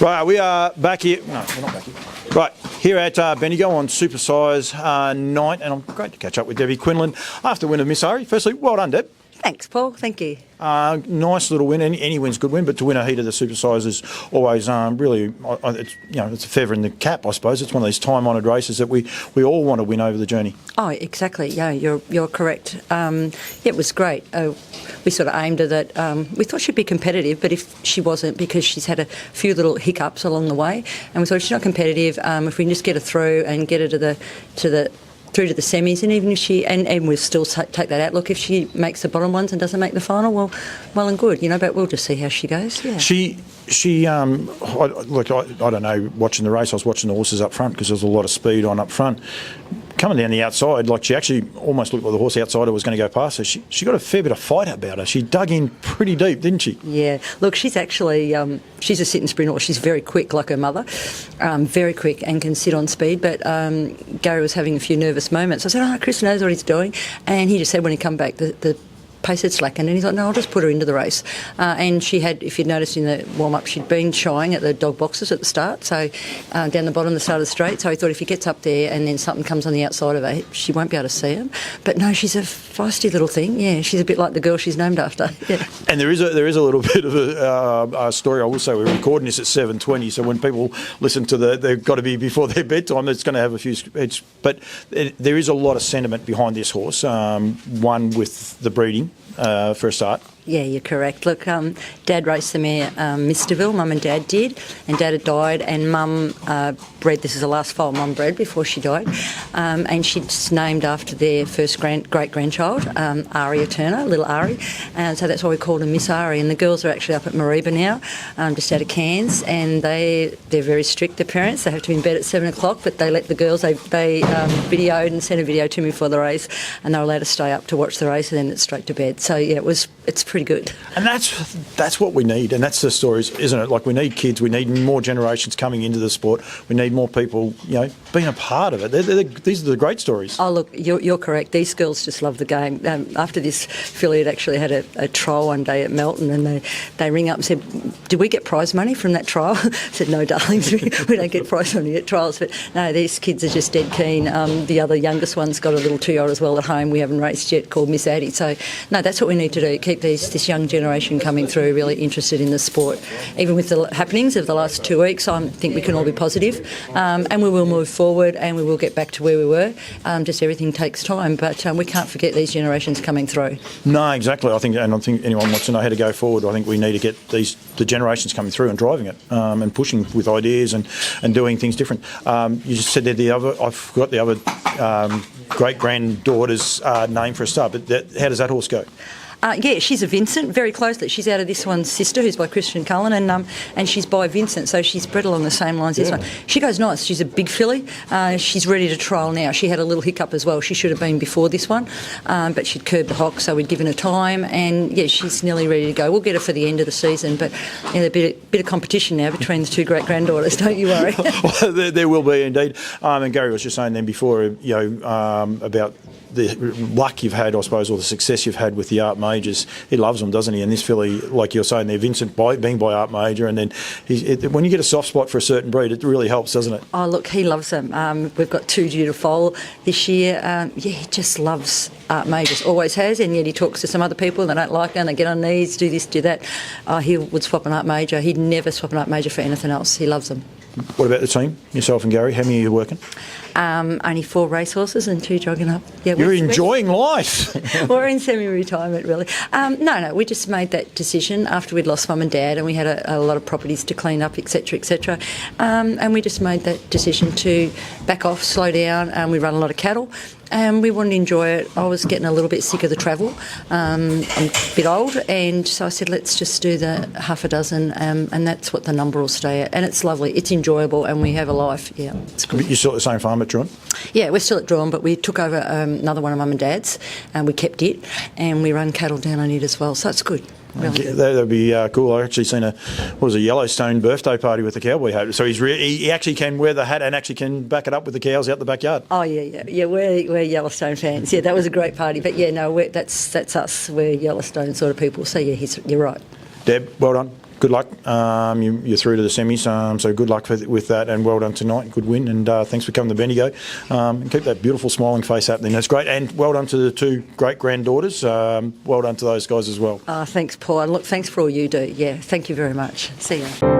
Right, we are back here. No, we're not back here. Right, here at Bendigo on Supersize night, and I'm great to catch up with Debbie Quinlan after the win of Miss Ari. Firstly, well done, Deb. Thanks, Paul. Thank you. Nice little win. Any win's a good win, but to win a heat of the Supersize is always really, it's a feather in the cap, I suppose. It's one of these time-honoured races that we all want to win over the journey. Oh, exactly. Yeah, you're correct. It was great. We sort of aimed at it. We thought she'd be competitive, but if she wasn't, because she's had a few little hiccups along the way, and we thought if she's not competitive, if we can just get her through and get her through to the semis, and even if she and we'll still take that out. Look, if she makes the bottom ones and doesn't make the final, well and good, but we'll just see how she goes. Yeah. I don't know. Watching the race, I was watching the horses up front because there was a lot of speed on up front. Coming down the outside, she actually almost looked like the horse outside her was going to go past her. She got a fair bit of fight about her. She dug in pretty deep, didn't she? Yeah. Look, she's actually she's a sit and sprint horse. She's very quick, like her mother, very quick and can sit on speed. But Gary was having a few nervous moments. I said, Chris knows what he's doing, and he just said when he come back, the pace had slackened, and he's like, no, I'll just put her into the race. And she had, if you'd noticed in the warm-up, she'd been shying at the dog boxes at the start, so down the bottom, the start of the straight. So he thought if he gets up there and then something comes on the outside of her, she won't be able to see him. But no, she's a feisty little thing. Yeah, she's a bit like the girl she's named after. Yeah. And there is a little bit of a story. I will say we're recording this at 7:20, so when people listen to they've got to be before their bedtime. It's going to have a few. But there is a lot of sentiment behind this horse. One with the breeding. For a start. Yeah, you're correct. Look, Dad raced the mare Misterville, Mum and Dad did, and Dad had died, and Mum bred, this is the last foal Mum bred before she died, and she's named after their first great-grandchild, Ari Turner, little Ari, and so that's why we called her Miss Ari, and the girls are actually up at Mareeba now, just out of Cairns, and they're very strict, the parents. They have to be in bed at 7 o'clock, but they let the girls, they videoed and sent a video to me before the race, and they were allowed to stay up to watch the race, and then it's straight to bed. So, yeah, it's pretty good. And that's what we need, and that's the stories, isn't it? We need kids, we need more generations coming into the sport, we need more people, being a part of it. These are the great stories. Oh, look, you're correct. These girls just love the game. After this filly had actually had a trial one day at Melton, and they ring up and said, did we get prize money from that trial? I said, no, darlings, we don't get prize money at trials. But no, these kids are just dead keen. The other youngest one's got a little 2-year-old as well at home. We haven't raced yet, called Miss Ari. So, no, that's what we need to do, keep this young generation coming through really interested in the sport. Even with the happenings of the last 2 weeks, I think we can all be positive, and we will move forward and we will get back to where we were. Just everything takes time, but we can't forget these generations coming through. No, exactly. I think anyone wants to know how to go forward. I think we need to get the generations coming through and driving it, and pushing with ideas and doing things different. You just said that I forgot the other great-granddaughter's name for a start, but how does that horse go? Yeah, she's a Vincent, very closely. She's out of this one's sister, who's by Christian Cullen, and she's by Vincent, so she's bred along the same lines as this one. She goes nice. She's a big filly. She's ready to trial now. She had a little hiccup as well. She should have been before this one, but she'd curbed the hock, so we'd given her time, and yeah, she's nearly ready to go. We'll get her for the end of the season, but a bit of competition now between the two great-granddaughters, don't you worry. Well, there will be indeed. And Gary was just saying then before, about the luck you've had, I suppose, or the success you've had with the Art Majors. He loves them, doesn't he? And this filly, like you're saying there, Vincent being by Art Major, and then when you get a soft spot for a certain breed, it really helps, doesn't it? Oh, look, he loves them. We've got 2 due to foal this year. He just loves Art Majors, always has, and yet he talks to some other people and they don't like it, and they get on knees, do this, do that. He would swap an Art Major. He'd never swap an Art Major for anything else. He loves them. What about the team, yourself and Gary? How many are you working? Only 4 racehorses and 2 jogging up. Yeah, you're enjoying life. We're in semi-retirement, really. No, we just made that decision after we'd lost Mum and Dad, and we had a lot of properties to clean up, etc., etc. And we just made that decision to back off, slow down, and we run a lot of cattle. And we wanted to enjoy it. I was getting a little bit sick of the travel. I'm a bit old, and so I said, let's just do the half a dozen, and that's what the number will stay at. And it's lovely, it's enjoyable, and we have a life. Yeah, it's good. You're still at the same farm at Drawn? Yeah, we're still at Drawn, but we took over another one of Mum and Dad's, and we kept it, and we run cattle down on it as well, so it's good. Really good. That'd be cool. I actually seen a Yellowstone birthday party with the cowboy hat. So he actually can wear the hat and actually can back it up with the cows out the backyard. Oh yeah. We're Yellowstone fans. Yeah, that was a great party. But yeah, no, that's us. We're Yellowstone sort of people. So yeah, you're right. Deb, well done. good luck. You're through to the semis, so good luck with that, and well done tonight. Good win, and thanks for coming to Bendigo. And keep that beautiful smiling face happening. That's great, and well done to the 2 great granddaughters. Well done to those guys as well. Thanks, Paul. And look, thanks for all you do. Yeah, thank you very much. See you.